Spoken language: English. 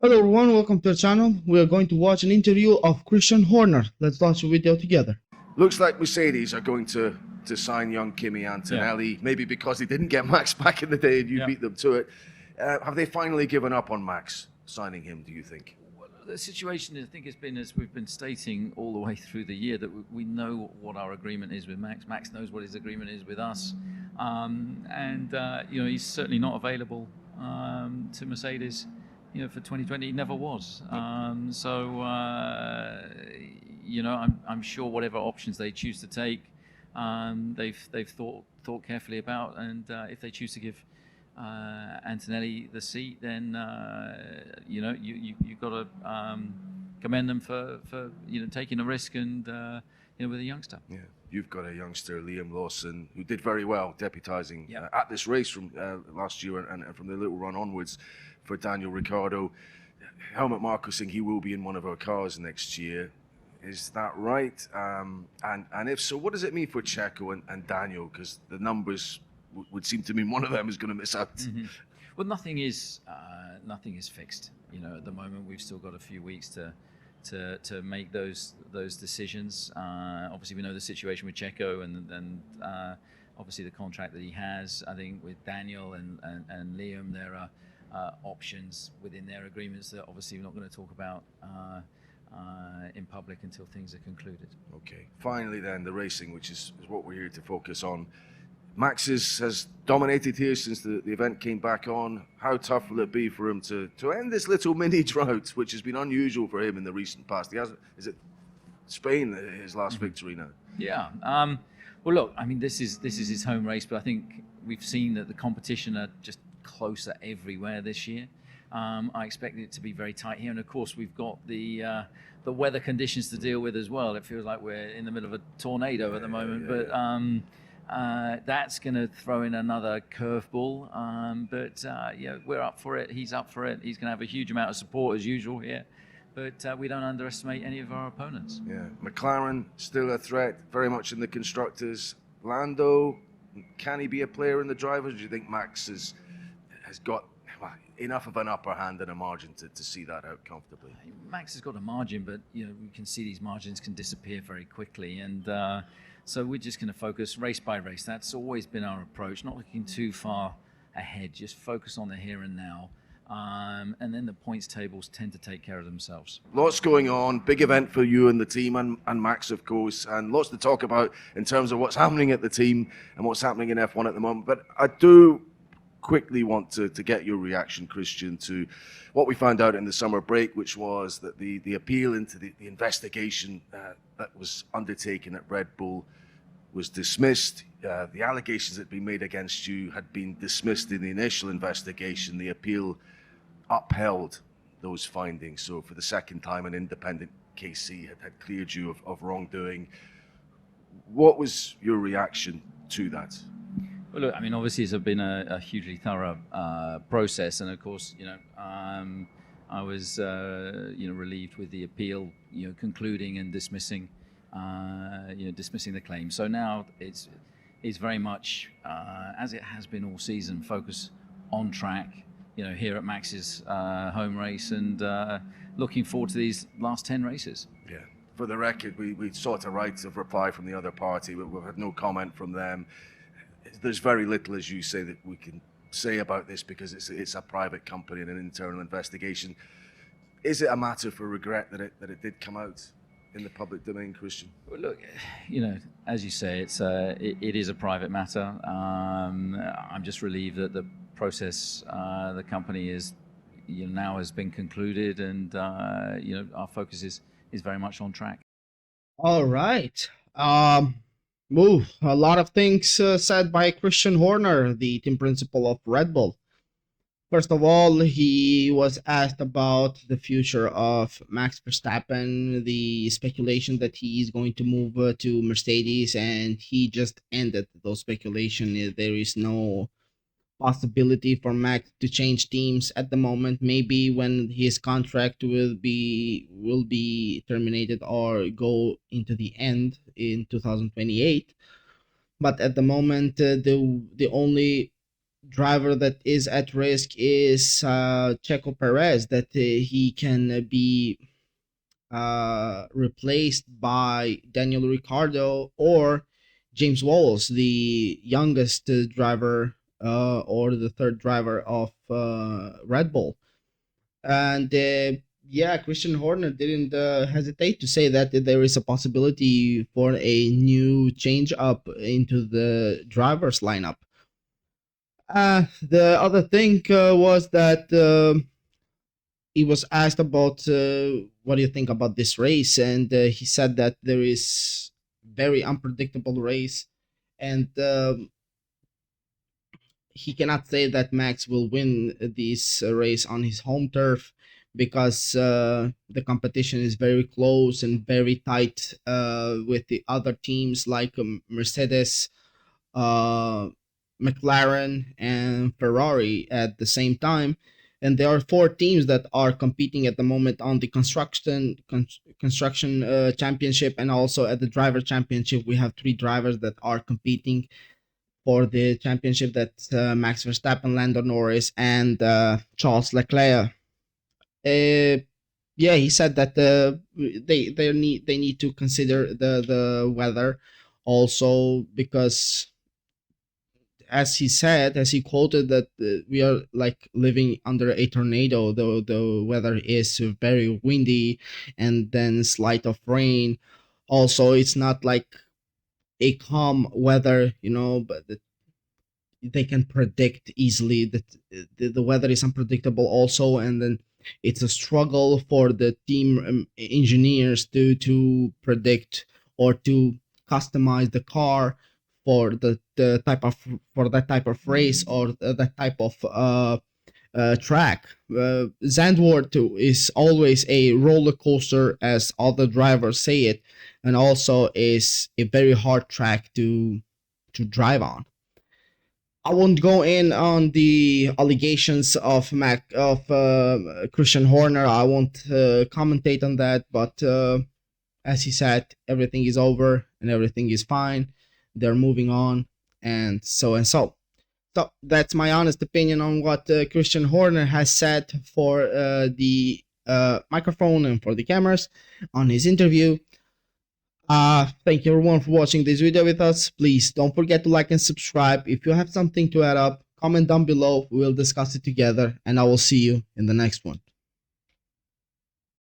Hello everyone, welcome to the channel. We are going to watch an interview of Christian Horner. Let's watch the video together. Looks like Mercedes are going to sign young Kimi Antonelli, maybe because they didn't get Max back in the day and you beat them to it. Have they finally given up on Max signing him, do you think? Well, the situation, I think, has been, as we've been stating all the way through the year, that we know what our agreement is with Max. Max knows what his agreement is with us. He's certainly not available to Mercedes, for 2020. He never was. I'm sure whatever options they choose to take, they've thought carefully about, and if they choose to give Antonelli the seat, then you've got to commend them for taking a risk and with a youngster. Yeah, you've got a youngster, Liam Lawson, who did very well deputising at this race from last year and from the little run onwards for Daniel Ricciardo. Helmut Marko saying he will be in one of our cars next year. Is that right? And if so, what does it mean for Checo and Daniel? Because the numbers would seem to mean one of them is going to miss out. Mm-hmm. Well, nothing is fixed. At the moment, we've still got a few weeks to make those decisions. Obviously, we know the situation with Checo and obviously the contract that he has. I think with Daniel and Liam, there are options within their agreements that obviously we're not going to talk about in public until things are concluded. Okay. Finally, then, the racing, which is what we're here to focus on. Max has dominated here since the event came back on. How tough will it be for him to end this little mini drought, which has been unusual for him in the recent past? Is it Spain, his last victory now? Yeah. Well, look, I mean, this is his home race, but I think we've seen that the competition are just closer everywhere this year. I expect it to be very tight here, and of course we've got the weather conditions to deal with as well. It feels like we're in the middle of a tornado at the moment, but that's going to throw in another curveball. We're up for it. He's up for it. He's going to have a huge amount of support as usual here, but we don't underestimate any of our opponents. Yeah, McLaren still a threat, very much in the constructors. Lando, can he be a player in the drivers? Do you think Max has got enough of an upper hand and a margin to see that out comfortably? Max has got a margin, but we can see these margins can disappear very quickly, and so we're just going to focus race by race. That's always been our approach, not looking too far ahead, just focus on the here and now, and then the points tables tend to take care of themselves. Lots going on, big event for you and the team, and Max, of course, and lots to talk about in terms of what's happening at the team and what's happening in F1 at the moment. But I do quickly want to get your reaction, Christian, to what we found out in the summer break, which was that the appeal into the investigation that was undertaken at Red Bull was dismissed. The allegations that had been made against you had been dismissed in the initial investigation. The appeal upheld those findings. So for the second time, an independent KC had cleared you of wrongdoing. What was your reaction to that? Well, look, I mean, obviously it's been a hugely thorough process, and of course, I was, relieved with the appeal, concluding and dismissing, dismissing the claim. So now it's very much as it has been all season, focus on track, here at Max's home race, and looking forward to these last 10 races. Yeah. For the record, we sought a right of reply from the other party, but we've had no comment from them. There's very little, as you say, that we can say about this because it's a private company and an internal investigation. Is it a matter for regret that it did come out in the public domain, Christian? Well, look, as you say, it is a private matter. I'm just relieved that the process, the company is, now has been concluded, and our focus is very much on track. All right. A lot of things said by Christian Horner, the team principal of Red Bull. First of all, he was asked about the future of Max Verstappen, the speculation that he is going to move to Mercedes, and he just ended those speculation. There is no possibility for Max to change teams at the moment. Maybe when his contract will be terminated or go into the end in 2028. But at the moment, the only driver that is at risk is Checo Perez, that he can be replaced by Daniel Ricciardo or James Walls, the youngest driver or the third driver of Red Bull. And yeah, Christian Horner didn't hesitate to say that there is a possibility for a new change up into the drivers lineup. The other thing was that he was asked about what do you think about this race, and he said that there is very unpredictable race, and he cannot say that Max will win this race on his home turf because the competition is very close and very tight with the other teams like Mercedes, uh, McLaren, and Ferrari at the same time. And there are four teams that are competing at the moment on the construction championship, and also at the driver championship. We have three drivers that are competing for the championship. That's Max Verstappen, Lando Norris, and Charles Leclerc. Uh, yeah, he said that they need to consider the weather also, because as he said, as he quoted, that we are like living under a tornado. The weather is very windy, and then slight of rain. Also, it's not like a calm weather, but they can predict easily that the weather is unpredictable also, and then it's a struggle for the team engineers to predict or to customize the car for the type of for that type of race or that type of track. Zandvoort too is always a roller coaster, as all the drivers say it, and also is a very hard track to drive on. I won't go in on the allegations of Christian Horner. I won't commentate on that. But as he said, everything is over and everything is fine. They're moving on, and so and so. So that's my honest opinion on what Christian Horner has said for the microphone and for the cameras on his interview. Thank you everyone for watching this video with us. Please don't forget to like and subscribe. If you have something to add up, comment down below. We will discuss it together, and I will see you in the next one.